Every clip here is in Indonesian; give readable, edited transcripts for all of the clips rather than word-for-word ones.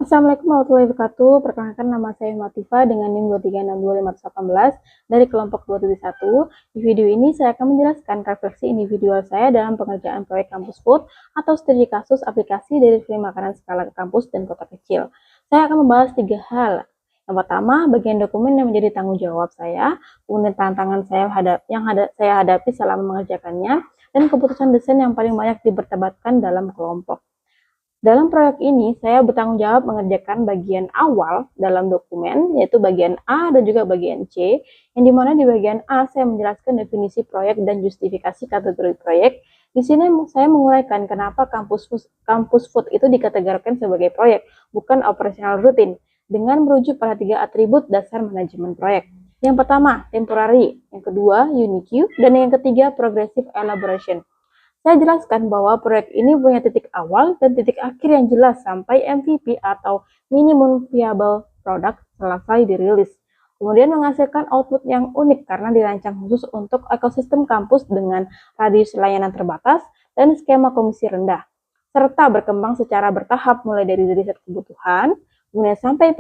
Assalamualaikum warahmatullahi wabarakatuh. Perkenalkan nama saya Matifa dengan NIM 2362518 dari kelompok 271. Di video ini saya akan menjelaskan refleksi individual saya dalam pengerjaan proyek Kampus Food atau studi kasus aplikasi dari free makanan skala kampus dan kota kecil. Saya akan membahas 3 hal. Yang pertama, bagian dokumen yang menjadi tanggung jawab saya, kemudian tantangan saya saya hadapi selama mengerjakannya, dan keputusan desain yang paling banyak diperdebatkan dalam kelompok. Dalam proyek ini, saya bertanggung jawab mengerjakan bagian awal dalam dokumen, yaitu bagian A dan juga bagian C, yang dimana di bagian A saya menjelaskan definisi proyek dan justifikasi kategori proyek. Di sini saya menguraikan kenapa kampus food itu dikategorikan sebagai proyek, bukan operasional rutin, dengan merujuk pada 3 atribut dasar manajemen proyek. Yang pertama, temporary, yang kedua, unique, dan yang ketiga, progressive elaboration. Saya jelaskan bahwa proyek ini punya titik awal dan titik akhir yang jelas sampai MVP atau minimum viable product selesai dirilis. Kemudian menghasilkan output yang unik karena dirancang khusus untuk ekosistem kampus dengan radius layanan terbatas dan skema komisi rendah, serta berkembang secara bertahap mulai dari riset kebutuhan, kemudian sampai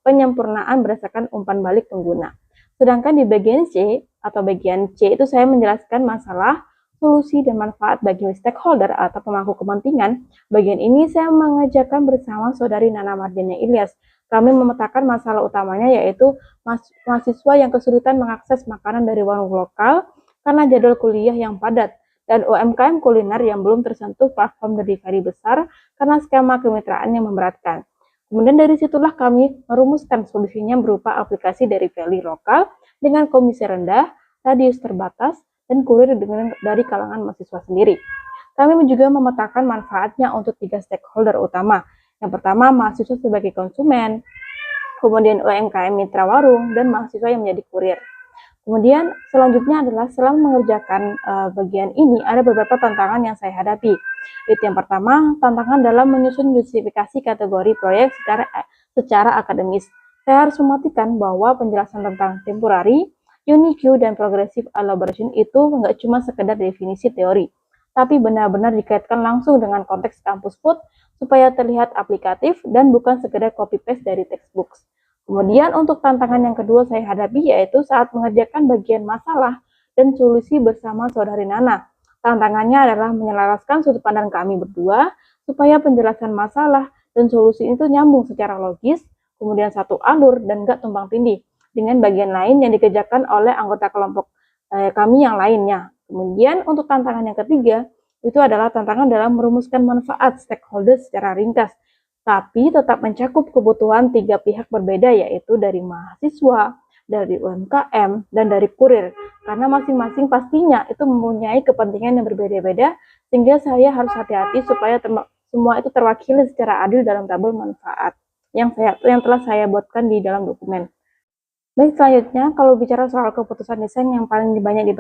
penyempurnaan berdasarkan umpan balik pengguna. Sedangkan di bagian C itu saya menjelaskan masalah, solusi dan manfaat bagi stakeholder atau pemangku kepentingan. Bagian ini saya mengajarkan bersama saudari Nana Mardiana Ilyas. Kami memetakan masalah utamanya yaitu mahasiswa yang kesulitan mengakses makanan dari warung lokal karena jadwal kuliah yang padat dan UMKM kuliner yang belum tersentuh platform delivery besar karena skema kemitraan yang memberatkan. Kemudian dari situlah kami merumuskan solusinya berupa aplikasi dari value lokal dengan komisi rendah, radius terbatas, dan kurir dari kalangan mahasiswa sendiri. Kami juga memetakan manfaatnya untuk 3 stakeholder utama. Yang pertama, mahasiswa sebagai konsumen, kemudian UMKM mitra warung, dan mahasiswa yang menjadi kurir. Kemudian selanjutnya adalah selama mengerjakan bagian ini, ada beberapa tantangan yang saya hadapi. Itu yang pertama, tantangan dalam menyusun justifikasi kategori proyek secara akademis. Saya harus memastikan bahwa penjelasan tentang temporary, unique, dan progressive elaboration itu nggak cuma sekedar definisi teori, tapi benar-benar dikaitkan langsung dengan konteks kampus food supaya terlihat aplikatif dan bukan sekedar copy-paste dari textbooks. Kemudian untuk tantangan yang kedua saya hadapi yaitu saat mengerjakan bagian masalah dan solusi bersama saudari Nana. Tantangannya adalah menyelaraskan sudut pandang kami berdua supaya penjelasan masalah dan solusi itu nyambung secara logis, kemudian satu alur dan nggak tumpang tindih dengan bagian lain yang dikerjakan oleh anggota kelompok kami yang lainnya. Kemudian untuk tantangan yang ketiga, itu adalah tantangan dalam merumuskan manfaat stakeholder secara ringkas, tapi tetap mencakup kebutuhan 3 pihak berbeda yaitu dari mahasiswa, dari UMKM, dan dari kurir. Karena masing-masing pastinya itu mempunyai kepentingan yang berbeda-beda, sehingga saya harus hati-hati supaya semua itu terwakili secara adil dalam tabel manfaat yang telah saya buatkan di dalam dokumen. Baik, selanjutnya kalau bicara soal keputusan desain yang paling banyak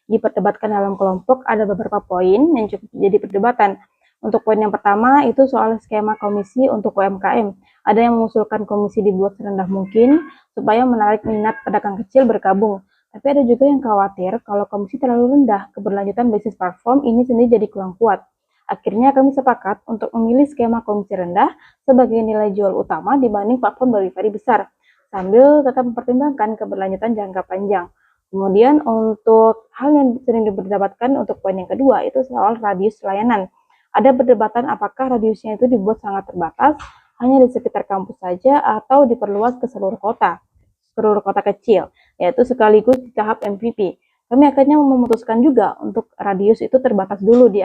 diperdebatkan dalam kelompok, ada beberapa poin yang cukup jadi perdebatan. Untuk poin yang pertama itu soal skema komisi untuk UMKM. Ada yang mengusulkan komisi dibuat serendah mungkin supaya menarik minat pedagang kecil bergabung. Tapi ada juga yang khawatir kalau komisi terlalu rendah, keberlanjutan bisnis platform ini sendiri jadi kurang kuat. Akhirnya kami sepakat untuk memilih skema komisi rendah sebagai nilai jual utama dibanding platform delivery besar, sambil tetap mempertimbangkan keberlanjutan jangka panjang. Kemudian untuk hal yang sering diperdebatkan untuk poin yang kedua itu soal radius layanan. Ada perdebatan apakah radiusnya itu dibuat sangat terbatas, hanya di sekitar kampus saja atau diperluas ke seluruh kota kecil, yaitu sekaligus di tahap MVP. Kami akhirnya memutuskan juga untuk radius itu terbatas dulu di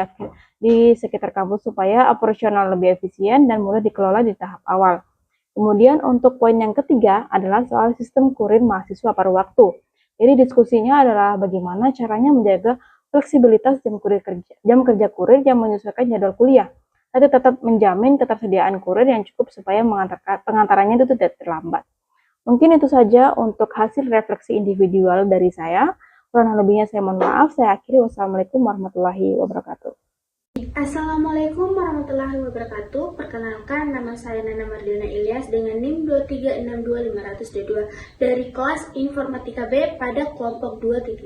sekitar kampus supaya operasional lebih efisien dan mudah dikelola di tahap awal. Kemudian untuk poin yang ketiga adalah soal sistem kurir mahasiswa paruh waktu. Jadi diskusinya adalah bagaimana caranya menjaga fleksibilitas jam kerja kurir yang menyesuaikan jadwal kuliah, tapi tetap menjamin ketersediaan kurir yang cukup supaya pengantarannya itu tidak terlambat. Mungkin itu saja untuk hasil refleksi individual dari saya. Kurang lebihnya saya mohon maaf. Saya akhiri. Wassalamualaikum warahmatullahi wabarakatuh. Assalamualaikum warahmatullahi wabarakatuh. Perkenalkan, nama saya Nana Mardiana Ilyas dengan NIM 2362522 dari kelas Informatika B pada kelompok 2.1.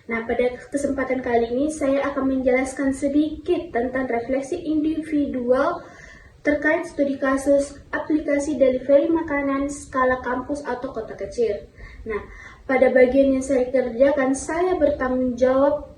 Nah, pada kesempatan kali ini saya akan menjelaskan sedikit tentang refleksi individual terkait studi kasus aplikasi delivery makanan skala kampus atau kota kecil. Nah, pada bagian yang saya kerjakan, saya bertanggung jawab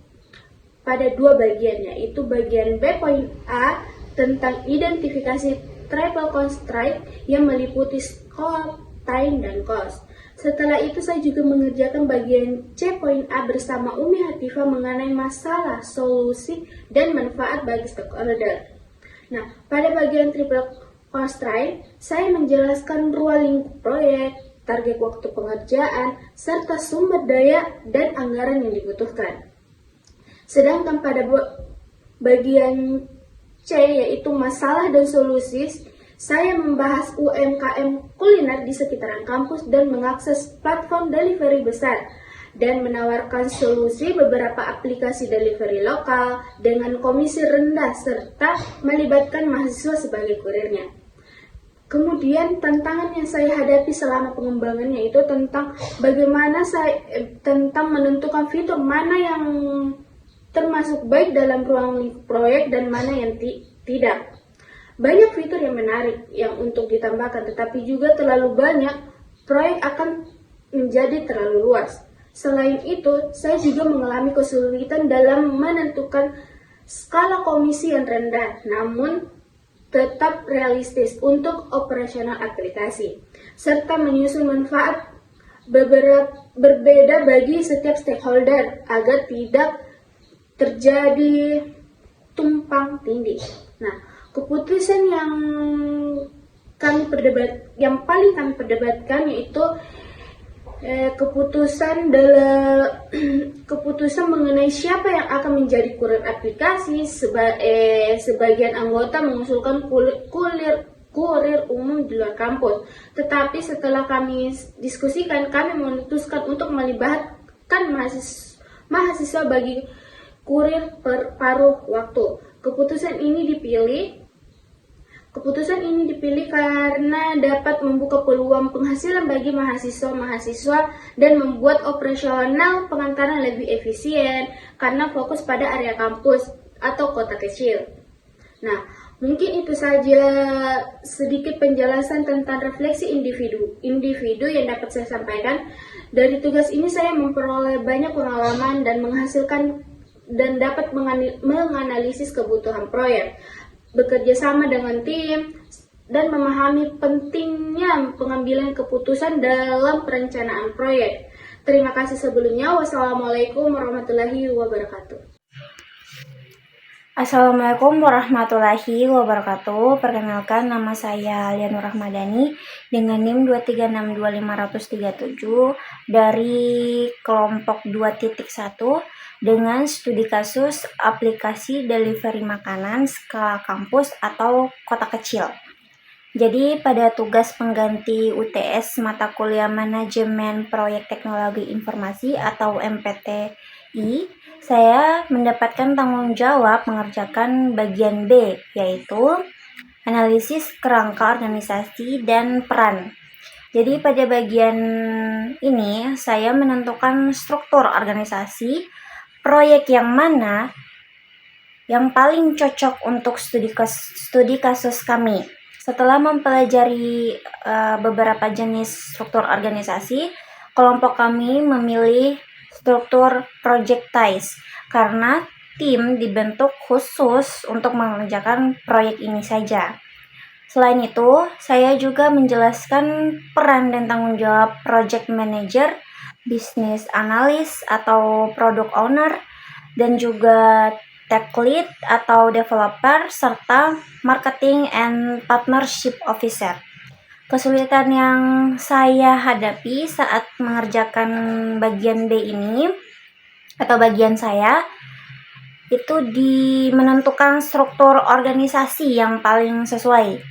pada dua bagian, yaitu bagian B.A tentang identifikasi travel constraint yang meliputi scope, time, dan cost. Setelah itu saya juga mengerjakan bagian C.A bersama Umi Hatifah mengenai masalah, solusi, dan manfaat bagi stakeholder. Nah, pada bagian triple constraint, saya menjelaskan ruang lingkup proyek, target waktu pengerjaan, serta sumber daya dan anggaran yang dibutuhkan. Sedangkan pada bagian C, yaitu masalah dan solusi, saya membahas UMKM kuliner di sekitaran kampus dan mengakses platform delivery besar dan menawarkan solusi beberapa aplikasi delivery lokal dengan komisi rendah serta melibatkan mahasiswa sebagai kurirnya. Kemudian tantangan yang saya hadapi selama pengembangannya itu tentang bagaimana tentang menentukan fitur mana yang termasuk baik dalam ruang lingkup proyek dan mana yang tidak. Banyak fitur yang menarik yang untuk ditambahkan, tetapi juga terlalu banyak, proyek akan menjadi terlalu luas. Selain itu, saya juga mengalami kesulitan dalam menentukan skala komisi yang rendah, namun tetap realistis untuk operasional aplikasi, serta menyusun manfaat berbeda bagi setiap stakeholder agar tidak terjadi tumpang tindih. Nah, keputusan yang paling kami perdebatkan yaitu keputusan mengenai siapa yang akan menjadi kurir aplikasi. Sebagian anggota mengusulkan kurir umum di luar kampus. Tetapi setelah kami diskusikan, kami memutuskan untuk melibatkan mahasiswa bagi kurir paruh waktu. Keputusan ini dipilih karena dapat membuka peluang penghasilan bagi mahasiswa dan membuat operasional pengantaran lebih efisien karena fokus pada area kampus atau kota kecil. Nah, mungkin itu saja sedikit penjelasan tentang refleksi individu yang dapat saya sampaikan. Dari tugas ini saya memperoleh banyak pengalaman dan dapat menganalisis kebutuhan proyek, bekerja sama dengan tim, dan memahami pentingnya pengambilan keputusan dalam perencanaan proyek. Terima kasih sebelumnya. Wassalamualaikum warahmatullahi wabarakatuh. Assalamualaikum warahmatullahi wabarakatuh. Perkenalkan, nama saya Lianur Rahmadani dengan NIM 2362537 dari kelompok 2.1 dengan studi kasus aplikasi delivery makanan skala kampus atau kota kecil. Jadi pada tugas pengganti UTS mata kuliah Manajemen Proyek Teknologi Informasi atau MPTI, saya mendapatkan tanggung jawab mengerjakan bagian B, yaitu analisis kerangka organisasi dan peran. Jadi pada bagian ini saya menentukan struktur organisasi proyek yang mana yang paling cocok untuk studi kasus kami. Setelah mempelajari beberapa jenis struktur organisasi, kelompok kami memilih struktur projectize karena tim dibentuk khusus untuk mengerjakan proyek ini saja. Selain itu, saya juga menjelaskan peran dan tanggung jawab project manager, business analyst atau product owner, dan juga tech lead atau developer, serta marketing and partnership officer. Kesulitan yang saya hadapi saat mengerjakan bagian B ini atau bagian saya itu di menentukan struktur organisasi yang paling sesuai.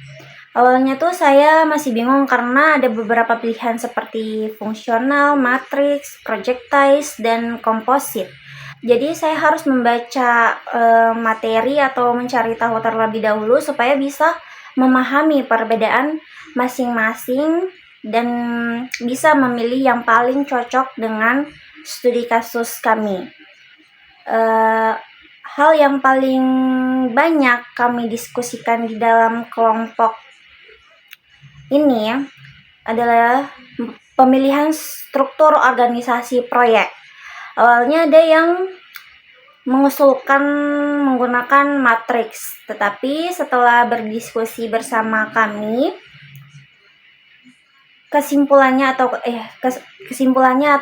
Awalnya tuh saya masih bingung karena ada beberapa pilihan seperti fungsional, matriks, projectize, dan komposit. Jadi saya harus membaca materi atau mencari tahu terlebih dahulu supaya bisa memahami perbedaan masing-masing dan bisa memilih yang paling cocok dengan studi kasus kami. hal yang paling banyak kami diskusikan di dalam kelompok ini adalah pemilihan struktur organisasi proyek. Awalnya ada yang mengusulkan menggunakan matriks, tetapi setelah berdiskusi bersama kami, kesimpulannya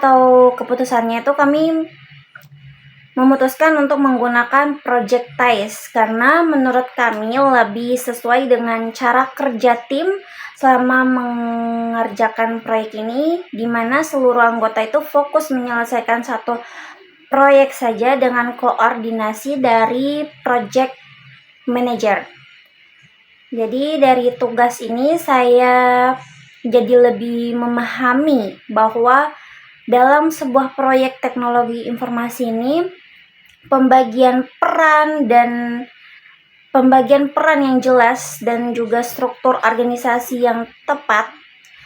atau keputusannya itu kami memutuskan untuk menggunakan projectize karena menurut kami lebih sesuai dengan cara kerja tim selama mengerjakan proyek ini, di mana seluruh anggota itu fokus menyelesaikan satu proyek saja dengan koordinasi dari project manager. Jadi dari tugas ini saya jadi lebih memahami bahwa dalam sebuah proyek teknologi informasi ini pembagian peran yang jelas dan juga struktur organisasi yang tepat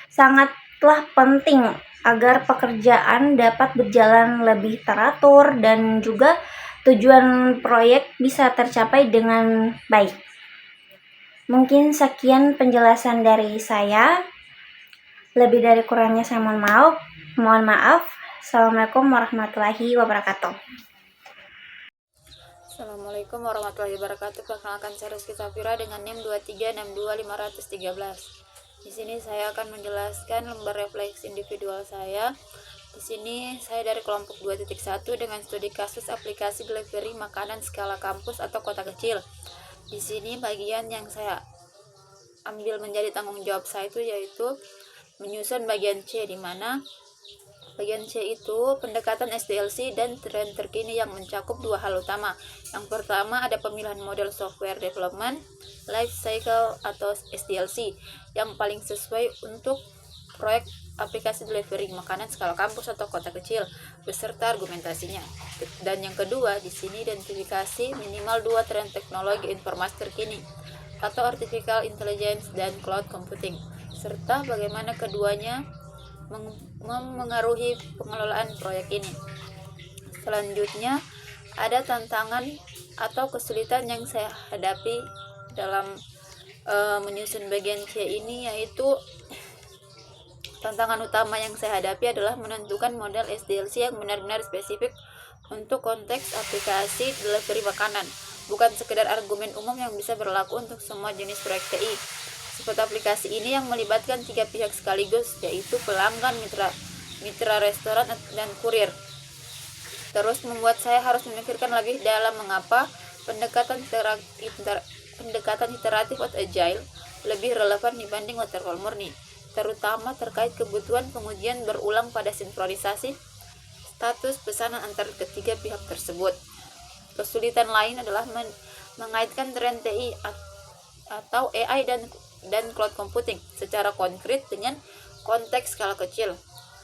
sangatlah penting agar pekerjaan dapat berjalan lebih teratur dan juga tujuan proyek bisa tercapai dengan baik. Mungkin sekian penjelasan dari saya. Lebih dari kurangnya saya mohon maaf. Assalamualaikum warahmatullahi wabarakatuh. Assalamualaikum warahmatullahi wabarakatuh. Perkenalkan saya Rizky Safira dengan NIM 2362513. Di sini saya akan menjelaskan lembar refleksi individual saya. Di sini saya dari kelompok 2.1 dengan studi kasus aplikasi delivery makanan skala kampus atau kota kecil. Di sini bagian yang saya ambil menjadi tanggung jawab saya itu yaitu menyusun bagian C, di mana bagian C itu pendekatan SDLC dan tren terkini yang mencakup dua hal utama. Yang pertama ada pemilihan model software development life cycle atau SDLC yang paling sesuai untuk proyek aplikasi delivery makanan skala kampus atau kota kecil beserta argumentasinya. Dan yang kedua di sini identifikasi minimal dua tren teknologi informasi terkini atau artificial intelligence dan cloud computing serta bagaimana keduanya mengaruhi pengelolaan proyek ini. Selanjutnya ada tantangan atau kesulitan yang saya hadapi dalam menyusun bagian C ini, yaitu tantangan utama yang saya hadapi adalah menentukan model SDLC yang benar-benar spesifik untuk konteks aplikasi delivery makanan, bukan sekedar argumen umum yang bisa berlaku untuk semua jenis proyek TI. Seperti aplikasi ini yang melibatkan 3 pihak sekaligus, yaitu pelanggan, mitra restoran, dan kurir. Terus membuat saya harus memikirkan lebih dalam mengapa pendekatan iteratif atau agile lebih relevan dibanding waterfall murni, terutama terkait kebutuhan pengujian berulang pada sinkronisasi status pesanan antar ketiga pihak tersebut. Kesulitan lain adalah mengaitkan tren TI atau AI dan cloud computing secara konkret dengan konteks skala kecil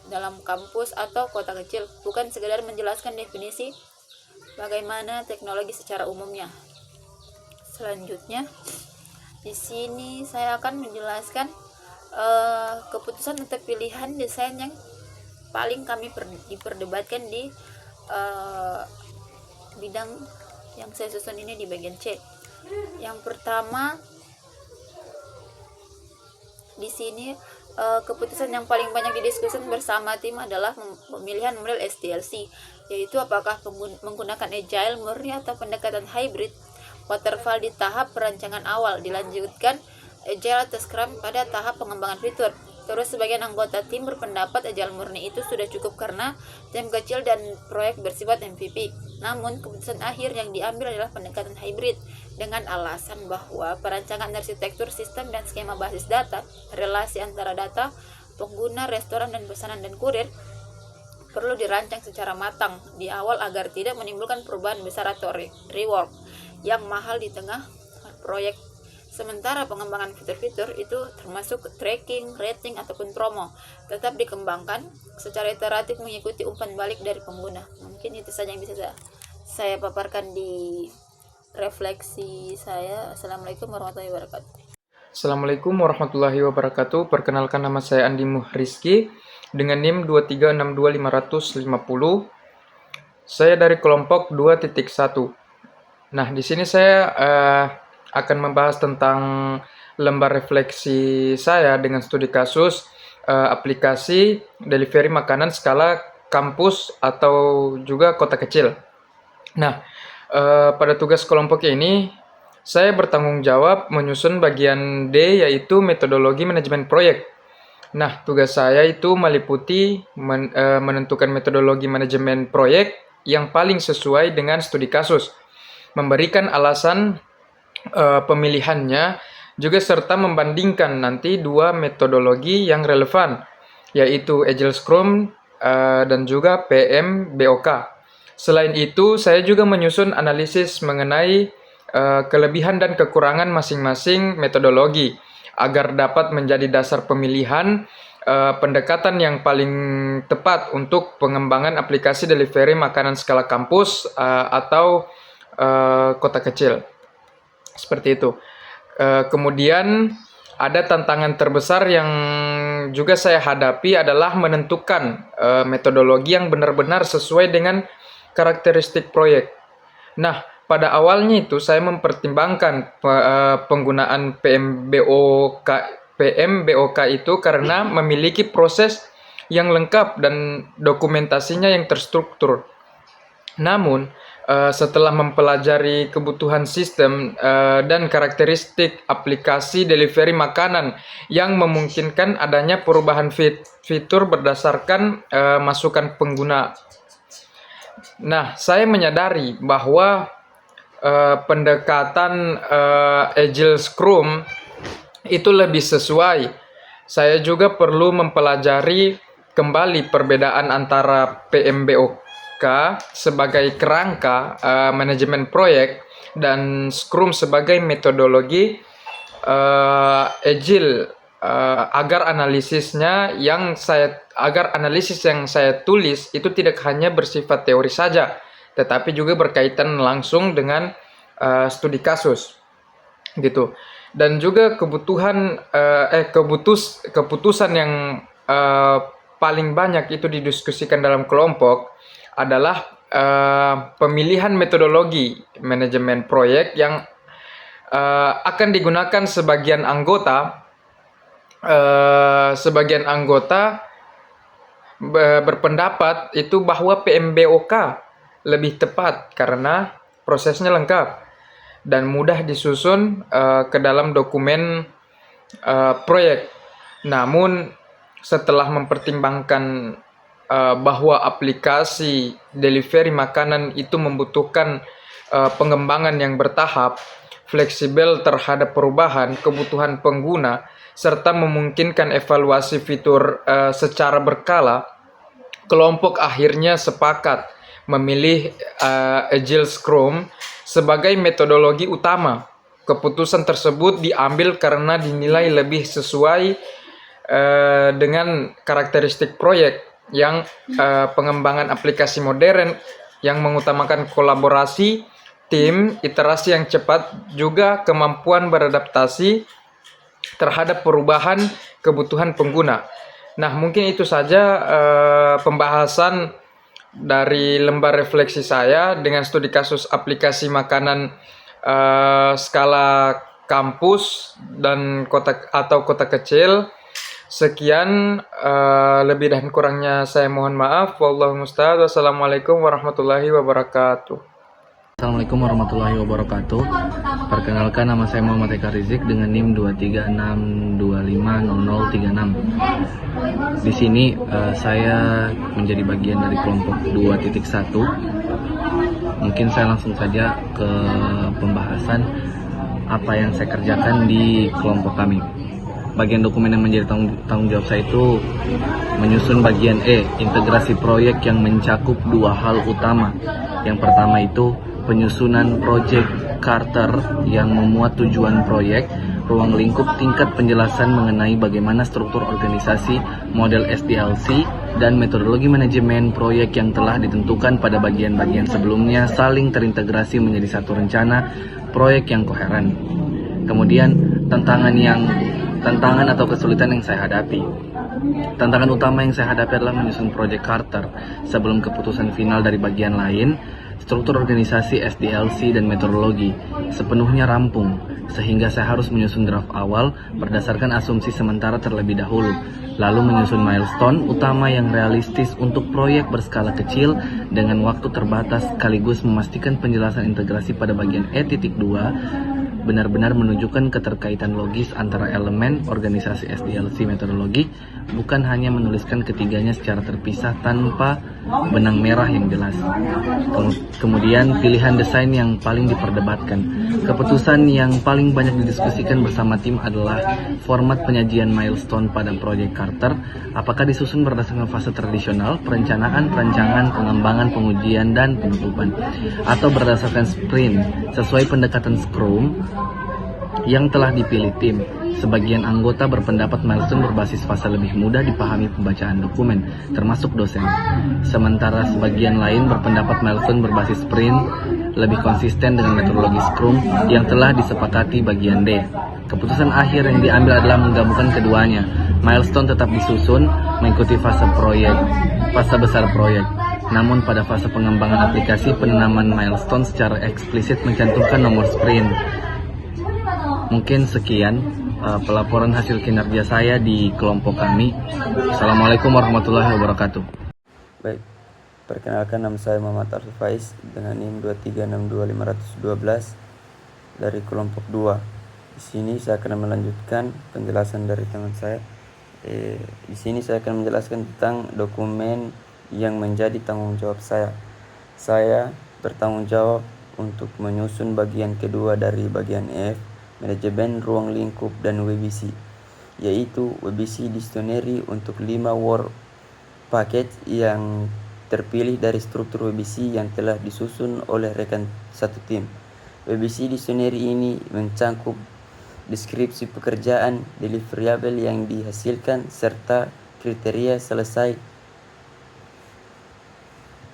dalam kampus atau kota kecil, bukan sekedar menjelaskan definisi bagaimana teknologi secara umumnya. Selanjutnya di sini saya akan menjelaskan keputusan untuk pilihan desain yang paling kami diperdebatkan di bidang yang saya susun ini di bagian C. Yang pertama di sini keputusan yang paling banyak didiskusikan bersama tim adalah pemilihan model SDLC, yaitu apakah menggunakan agile murni atau pendekatan hybrid waterfall di tahap perancangan awal, dilanjutkan agile atau scrum pada tahap pengembangan fitur. Terus sebagian anggota tim berpendapat agile murni itu sudah cukup karena tim kecil dan proyek bersifat MVP. Namun keputusan akhir yang diambil adalah pendekatan hybrid dengan alasan bahwa perancangan arsitektur sistem dan skema basis data, relasi antara data, pengguna, restoran dan pesanan dan kurir perlu dirancang secara matang di awal agar tidak menimbulkan perubahan besar atau rework yang mahal di tengah proyek. Sementara pengembangan fitur-fitur itu termasuk tracking, rating, ataupun promo tetap dikembangkan secara iteratif mengikuti umpan balik dari pengguna. Mungkin itu saja yang bisa saya paparkan di refleksi saya. Assalamualaikum warahmatullahi wabarakatuh. Assalamualaikum warahmatullahi wabarakatuh. Perkenalkan, nama saya Andi Rizky dengan NIM 2362550. Saya dari kelompok 2.1. Nah, di sini saya akan membahas tentang lembar refleksi saya dengan studi kasus aplikasi delivery makanan skala kampus atau juga kota kecil. Nah, pada tugas kelompok ini saya bertanggung jawab menyusun bagian D, yaitu metodologi manajemen proyek. Nah, tugas saya itu meliputi menentukan metodologi manajemen proyek yang paling sesuai dengan studi kasus, memberikan alasan pemilihannya, juga serta membandingkan nanti dua metodologi yang relevan, yaitu Agile Scrum dan juga PMBOK. Selain itu, saya juga menyusun analisis mengenai kelebihan dan kekurangan masing-masing metodologi agar dapat menjadi dasar pemilihan pendekatan yang paling tepat untuk pengembangan aplikasi delivery makanan skala kampus atau kota kecil. Seperti itu. Kemudian ada tantangan terbesar yang juga saya hadapi adalah menentukan metodologi yang benar-benar sesuai dengan karakteristik proyek. Nah, pada awalnya itu saya mempertimbangkan penggunaan PMBOK itu karena memiliki proses yang lengkap dan dokumentasinya yang terstruktur. Namun, setelah mempelajari kebutuhan sistem dan karakteristik aplikasi delivery makanan yang memungkinkan adanya perubahan fitur berdasarkan masukan pengguna. Nah, saya menyadari bahwa pendekatan Agile Scrum itu lebih sesuai. Saya juga perlu mempelajari kembali perbedaan antara PMBOK sebagai kerangka manajemen proyek dan Scrum sebagai metodologi Agile agar analisis yang saya tulis itu tidak hanya bersifat teori saja, tetapi juga berkaitan langsung dengan studi kasus, gitu. Dan juga keputusan yang paling banyak itu didiskusikan dalam kelompok adalah pemilihan metodologi manajemen proyek yang akan digunakan sebagian anggota berpendapat itu bahwa PMBOK lebih tepat karena prosesnya lengkap dan mudah disusun ke dalam dokumen proyek. Namun setelah mempertimbangkan bahwa aplikasi delivery makanan itu membutuhkan pengembangan yang bertahap, fleksibel terhadap perubahan kebutuhan pengguna, serta memungkinkan evaluasi fitur secara berkala, kelompok akhirnya sepakat memilih Agile Scrum sebagai metodologi utama. Keputusan tersebut diambil karena dinilai lebih sesuai dengan karakteristik proyek yang pengembangan aplikasi modern yang mengutamakan kolaborasi tim, iterasi yang cepat, juga kemampuan beradaptasi terhadap perubahan kebutuhan pengguna. Nah, mungkin itu saja pembahasan dari lembar refleksi saya dengan studi kasus aplikasi makanan skala kampus dan kota kecil. Sekian, lebih dan kurangnya saya mohon maaf. Wallahu musta'an. Wassalamualaikum warahmatullahi wabarakatuh. Assalamualaikum warahmatullahi wabarakatuh. Perkenalkan, nama saya Muhammad Eka Rizik dengan NIM 236250036. Di sini saya menjadi bagian dari kelompok 2.1. Mungkin saya langsung saja ke pembahasan apa yang saya kerjakan di kelompok kami. Bagian dokumen yang menjadi tanggung jawab saya itu menyusun bagian E, integrasi proyek yang mencakup dua hal utama. Yang pertama itu penyusunan project charter yang memuat tujuan proyek, ruang lingkup tingkat penjelasan mengenai bagaimana struktur organisasi, model SDLC, dan metodologi manajemen proyek yang telah ditentukan pada bagian-bagian sebelumnya saling terintegrasi menjadi satu rencana proyek yang koheren. Kemudian tantangan atau kesulitan yang saya hadapi. Tantangan utama yang saya hadapi adalah menyusun project charter sebelum keputusan final dari bagian lain. struktur organisasi SDLC dan metodologi sepenuhnya rampung, sehingga saya harus menyusun draft awal berdasarkan asumsi sementara terlebih dahulu, lalu menyusun milestone utama yang realistis untuk proyek berskala kecil dengan waktu terbatas, sekaligus memastikan penjelasan integrasi pada bagian E.2 benar-benar menunjukkan keterkaitan logis antara elemen organisasi SDLC metodologi, bukan hanya menuliskan ketiganya secara terpisah tanpa benang merah yang jelas. Kemudian pilihan desain yang paling diperdebatkan. Keputusan yang paling banyak didiskusikan bersama tim adalah format penyajian milestone pada proyek Carter. Apakah disusun berdasarkan fase tradisional, perencanaan, perancangan, pengembangan, pengujian, dan penutupan, atau berdasarkan sprint sesuai pendekatan Scrum yang telah dipilih tim. Sebagian anggota berpendapat milestone berbasis fase lebih mudah dipahami pembacaan dokumen, termasuk dosen. Sementara sebagian lain berpendapat milestone berbasis sprint lebih konsisten dengan metodologi Scrum yang telah disepakati bagian D. Keputusan akhir yang diambil adalah menggabungkan keduanya. Milestone tetap disusun mengikuti fase besar proyek. Namun pada fase pengembangan aplikasi, penanaman milestone secara eksplisit mencantumkan nomor sprint. Mungkin sekian pelaporan hasil kinerja saya di kelompok kami. Assalamualaikum warahmatullahi wabarakatuh. Baik, perkenalkan, nama saya Muhammad Arif Faiz dengan NIM 2362512 dari kelompok 2. Di sini saya akan melanjutkan penjelasan dari teman saya. Di sini saya akan menjelaskan tentang dokumen yang menjadi tanggung jawab saya. Saya bertanggung jawab untuk menyusun bagian kedua dari bagian F, manajemen ruang lingkup dan WBC, yaitu WBC Dictionary untuk 5 Word paket yang terpilih dari struktur WBC yang telah disusun oleh rekan satu tim. WBC Dictionary ini mencakup deskripsi pekerjaan, deliverable yang dihasilkan, serta kriteria selesai,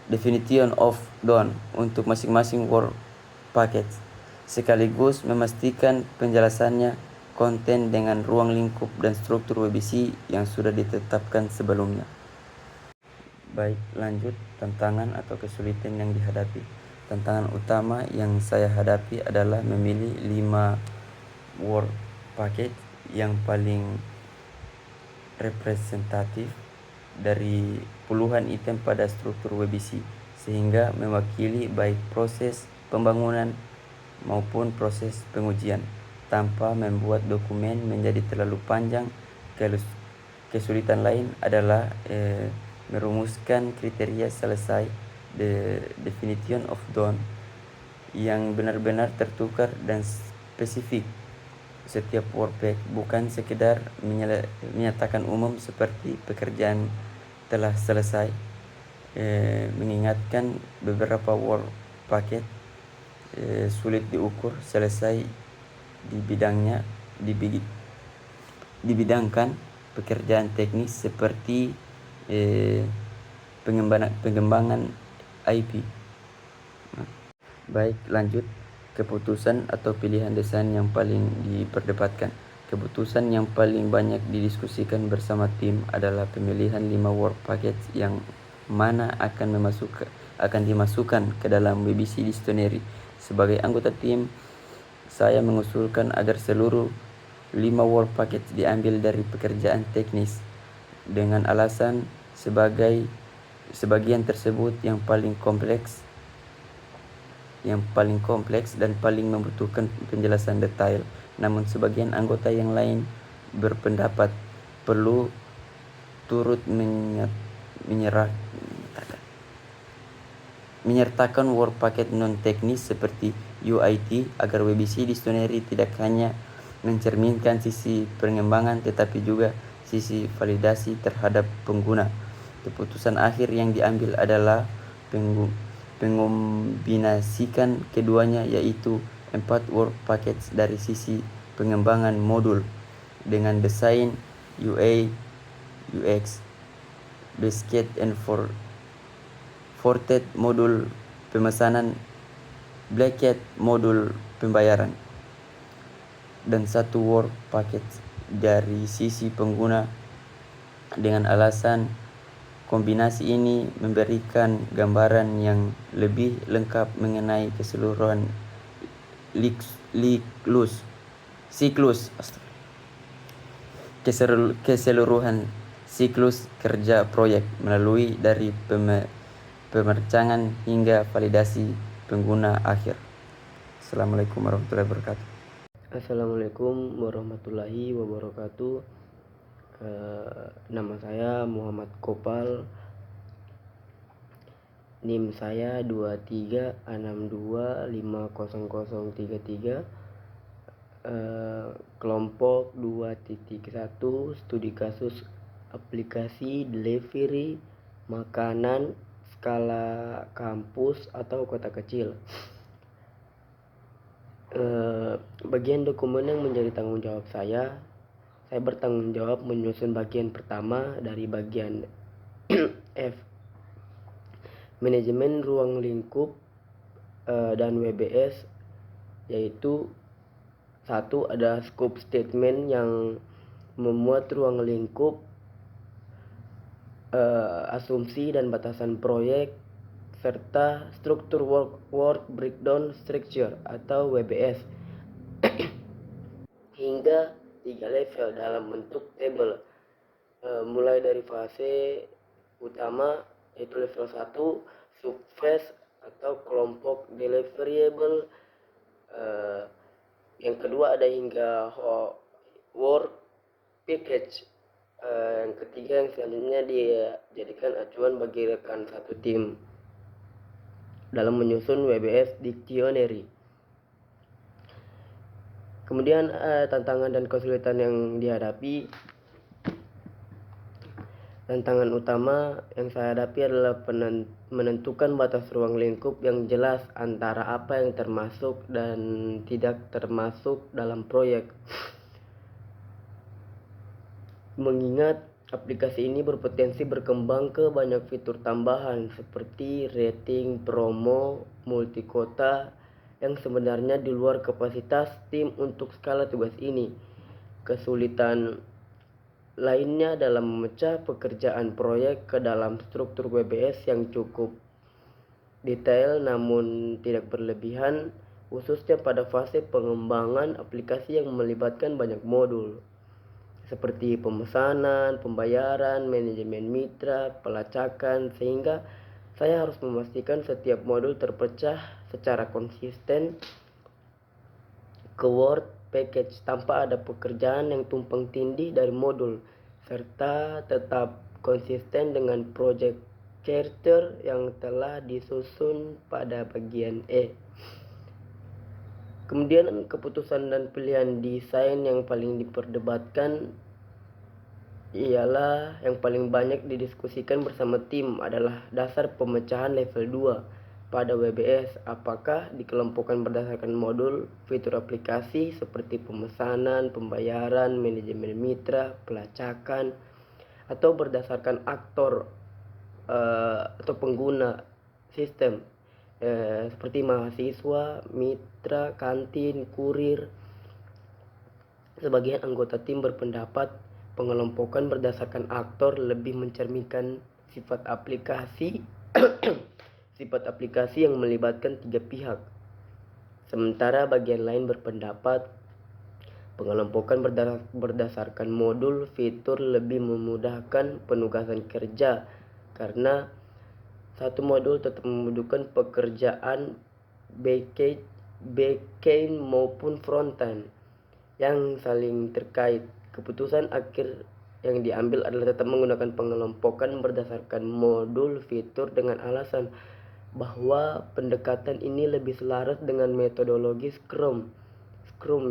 definition of done untuk masing-masing Word paket, sekaligus memastikan penjelasannya, konten dengan ruang lingkup dan struktur WBC yang sudah ditetapkan sebelumnya. Baik, lanjut tantangan atau kesulitan yang dihadapi. Tantangan utama yang saya hadapi adalah memilih 5 Word paket yang paling representatif dari puluhan item pada struktur WBC, sehingga mewakili baik proses pembangunan maupun proses pengujian, tanpa membuat dokumen menjadi terlalu panjang. Kesulitan lain adalah merumuskan kriteria selesai, the definition of done, yang benar-benar tertukar dan spesifik setiap wordpack, bukan sekedar menyatakan umum seperti pekerjaan telah selesai. Mengingatkan beberapa word paket sulit diukur selesai di bidangnya, dibidangkan pekerjaan teknis seperti pengembangan IP. Baik, lanjut. Keputusan atau pilihan desain yang paling diperdebatkan. Keputusan yang paling banyak didiskusikan bersama tim adalah pemilihan 5 Word paket yang mana akan dimasukkan ke dalam WBC Dictionary. Sebagai anggota tim, saya mengusulkan agar seluruh 5 Word paket diambil dari pekerjaan teknis, dengan alasan sebagian tersebut yang paling kompleks dan paling membutuhkan penjelasan detail. Namun sebagian anggota yang lain berpendapat perlu turut menyertakan word paket non-teknis seperti UIT, agar WBC Dictionary tidak hanya mencerminkan sisi pengembangan tetapi juga sisi validasi terhadap pengguna. Keputusan akhir yang diambil adalah mengombinasikan keduanya, yaitu 4 word package dari sisi pengembangan modul dengan desain UI, UX, basket and fortet modul pemesanan, blanket modul pembayaran, dan 1 word package dari sisi pengguna dengan alasan Kombinasi ini memberikan gambaran yang lebih lengkap mengenai keseluruhan siklus kerja proyek melalui dari pemerancangan hingga validasi pengguna akhir. Assalamualaikum warahmatullahi wabarakatuh. Assalamualaikum warahmatullahi wabarakatuh. Nama saya Muhammad Kopal. NIM saya 2362500033. Kelompok 2.1 studi kasus aplikasi delivery makanan skala kampus atau kota kecil. Bagian dokumen yang menjadi tanggung jawab saya bertanggung jawab menyusun bagian pertama dari bagian F, manajemen ruang lingkup dan WBS, yaitu satu ada scope statement yang memuat ruang lingkup, asumsi dan batasan proyek, serta struktur work breakdown structure atau WBS hingga 3 level dalam bentuk tabel, mulai dari fase utama yaitu level 1 subphase atau kelompok deliverable, yang kedua ada hingga work package, yang ketiga yang selanjutnya dijadikan acuan bagi rekan satu tim dalam menyusun WBS Dictionary. Kemudian tantangan dan kesulitan yang dihadapi. Tantangan utama yang saya hadapi adalah menentukan batas ruang lingkup yang jelas antara apa yang termasuk dan tidak termasuk dalam proyek. Mengingat aplikasi ini berpotensi berkembang ke banyak fitur tambahan seperti rating, promo, multi kota, yang sebenarnya di luar kapasitas tim untuk skala tugas ini. Kesulitan lainnya dalam memecah pekerjaan proyek ke dalam struktur WBS yang cukup detail namun tidak berlebihan, khususnya pada fase pengembangan aplikasi yang melibatkan banyak modul seperti pemesanan, pembayaran, manajemen mitra, pelacakan, sehingga saya harus memastikan setiap modul terpecah secara konsisten ke work package tanpa ada pekerjaan yang tumpang tindih dari modul, serta tetap konsisten dengan project charter yang telah disusun pada bagian E. Kemudian keputusan dan pilihan desain yang paling diperdebatkan ialah yang paling banyak didiskusikan bersama tim adalah dasar pemecahan level 2 pada WBS. Apakah dikelompokkan berdasarkan modul, fitur aplikasi seperti pemesanan, pembayaran, manajemen mitra, pelacakan, atau berdasarkan aktor atau pengguna sistem seperti mahasiswa, mitra, kantin, kurir. Sebagian anggota tim berpendapat pengelompokan berdasarkan aktor lebih mencerminkan sifat aplikasi sifat aplikasi yang melibatkan 3 pihak. Sementara bagian lain berpendapat pengelompokan berdasarkan modul fitur lebih memudahkan penugasan kerja karena satu modul tetap membutuhkan pekerjaan backend maupun frontend yang saling terkait. Keputusan akhir yang diambil adalah tetap menggunakan pengelompokan berdasarkan modul fitur dengan alasan bahwa pendekatan ini lebih selaras dengan metodologi Scrum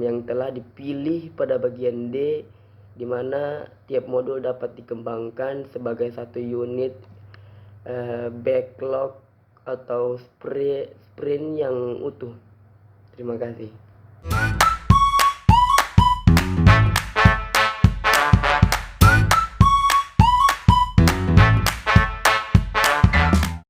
yang telah dipilih pada bagian D, di mana tiap modul dapat dikembangkan sebagai satu unit backlog atau sprint yang utuh. Terima kasih.